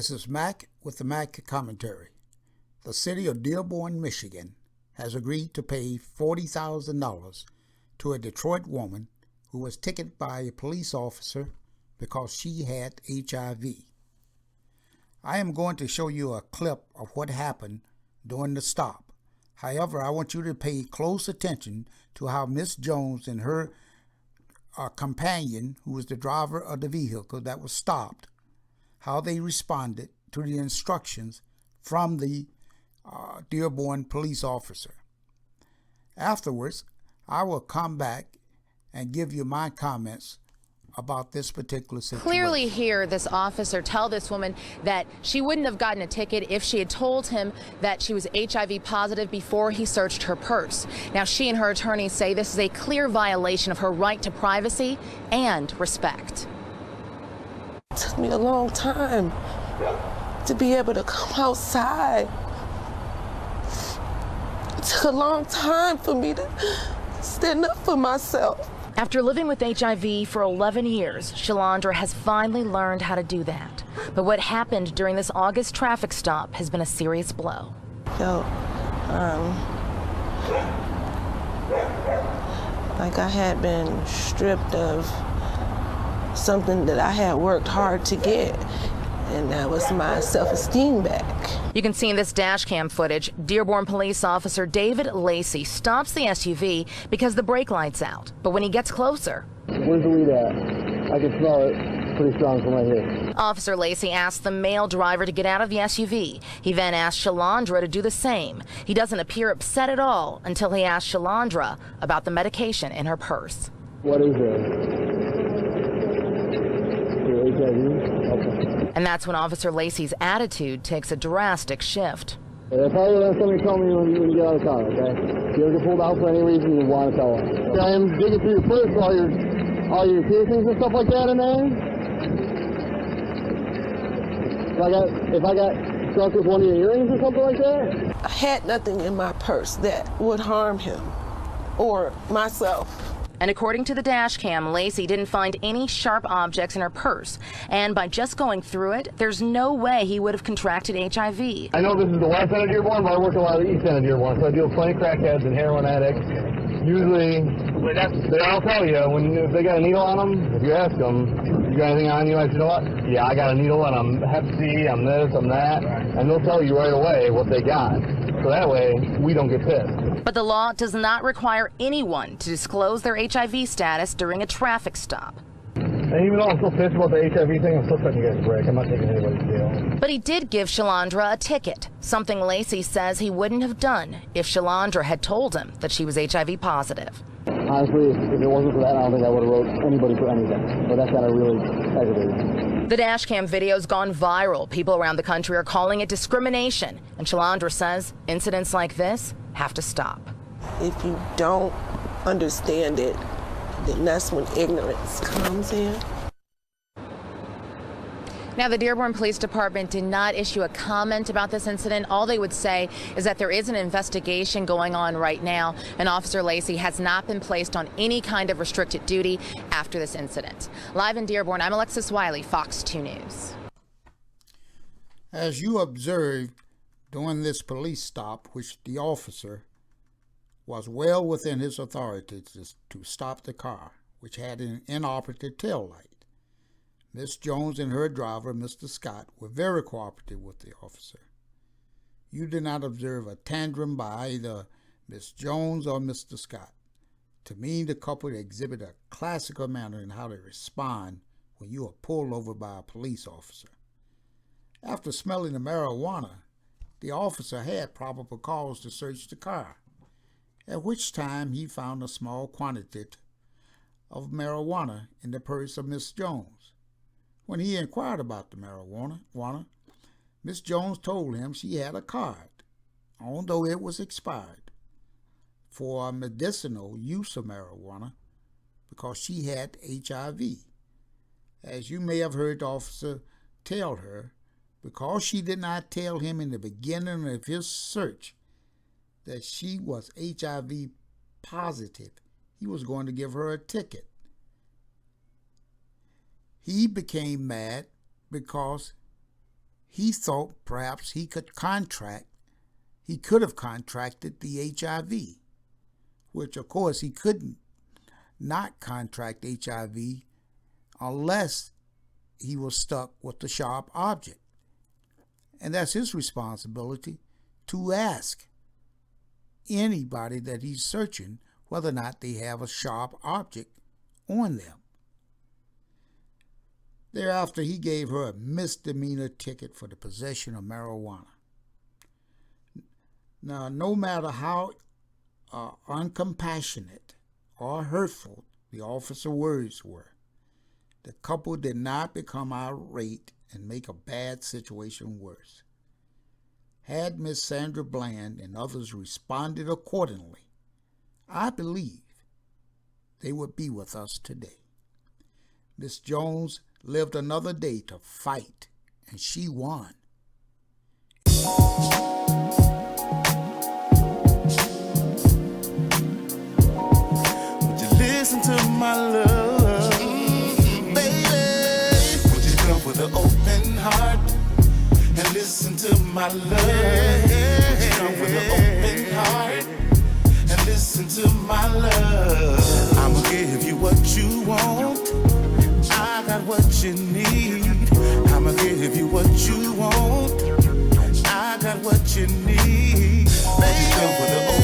This is Mac with the Mac commentary. The City of Dearborn, Michigan has agreed to pay $40,000 to a Detroit woman who was ticketed by a police officer because she had HIV. I am going to show you a clip of what happened during the stop. However, I want you to pay close attention to how Miss Jones and her companion, who was the driver of the vehicle that was stopped, how they responded to the instructions from the Dearborn police officer. Afterwards, I will come back and give you my comments about this particular situation. Clearly here, this officer tell this woman that she wouldn't have gotten a ticket if she had told him that she was HIV positive before he searched her purse. Now, she and her attorneys say this is a clear violation of her right to privacy and respect. It took me a long time to be able to come outside. It took a long time for me to stand up for myself. After living with HIV for 11 years, Shalandra has finally learned how to do that. But what happened during this August traffic stop has been a serious blow. Like I had been stripped of something that I had worked hard to get, and that was my self-esteem back. You can see in this dash cam footage, Dearborn police officer David Lacey stops the SUV because the brake light's out. But when he gets closer... Where's the weed at? I can smell it. It's pretty strong from right here. Officer Lacey asks the male driver to get out of the SUV. He then asks Shalandra to do the same. He doesn't appear upset at all until he asks Shalandra about the medication in her purse. What is it? Okay. And that's when Officer Lacey's attitude takes a drastic shift. That's probably what somebody tell me when you get out of the car, okay? If you ever get pulled out for any reason, you want to tell them. I am digging through your purse, all your piercings and stuff like that in there. If I got struck with one of your earrings or something like that? I had nothing in my purse that would harm him or myself. And according to the dash cam, Lacey didn't find any sharp objects in her purse. And by just going through it, there's no way he would have contracted HIV. I know this is the west end of Dearborn, but I work a lot of the east end of Dearborn, so I deal with plenty of crackheads and heroin addicts. Usually, they all tell you, if they got a needle on them, if you ask them, you got anything on you? I said, you know what? Yeah, I got a needle and I'm Hep C, I'm this, I'm that. And they'll tell you right away what they got. So that way, we don't get pissed. But the law does not require anyone to disclose their HIV status during a traffic stop. And even though I'm still pissed about the HIV thing, I'm still setting you guys a break. I'm not taking anybody's deal. But he did give Shalandra a ticket, something Lacey says he wouldn't have done if Shalandra had told him that she was HIV positive. Honestly, if it wasn't for that, I don't think I would have wrote anybody for anything. But that's kind of really aggravating. The dashcam video's gone viral. People around the country are calling it discrimination. And Shalandra says incidents like this have to stop. If you don't understand it, then that's when ignorance comes in. Now, the Dearborn Police Department did not issue a comment about this incident. All they would say is that there is an investigation going on right now, and Officer Lacey has not been placed on any kind of restricted duty after this incident. Live in Dearborn, I'm Alexis Wiley, Fox 2 News. As you observed during this police stop, which the officer was well within his authority to stop the car, which had an inoperative tail light. Miss Jones and her driver, Mr. Scott, were very cooperative with the officer. You did not observe a tantrum by either Miss Jones or Mr. Scott. To me, the couple exhibit a classical manner in how they respond when you are pulled over by a police officer. After smelling the marijuana, the officer had probable cause to search the car, at which time he found a small quantity of marijuana in the purse of Miss Jones. When he inquired about the marijuana, Miss Jones told him she had a card, although it was expired, for medicinal use of marijuana because she had HIV. As you may have heard the officer tell her, because she did not tell him in the beginning of his search that she was HIV positive, he was going to give her a ticket. He became mad because he thought perhaps he could have contracted the HIV, which of course he couldn't not contract HIV unless he was stuck with the sharp object. And that's his responsibility to ask anybody that he's searching whether or not they have a sharp object on them. Thereafter, he gave her a misdemeanor ticket for the possession of marijuana. Now, no matter how uncompassionate or hurtful the officer's words were, the couple did not become irate and make a bad situation worse. Had Miss Sandra Bland and others responded accordingly, I believe they would be with us today. Miss Jones lived another day to fight, and she won. Would you listen to my love, baby? Would you come with an open heart and listen to my love? Would you come with an open heart and listen to my love? I'ma give you what you want. I got what you need. I'ma give you what you want. I got what you need.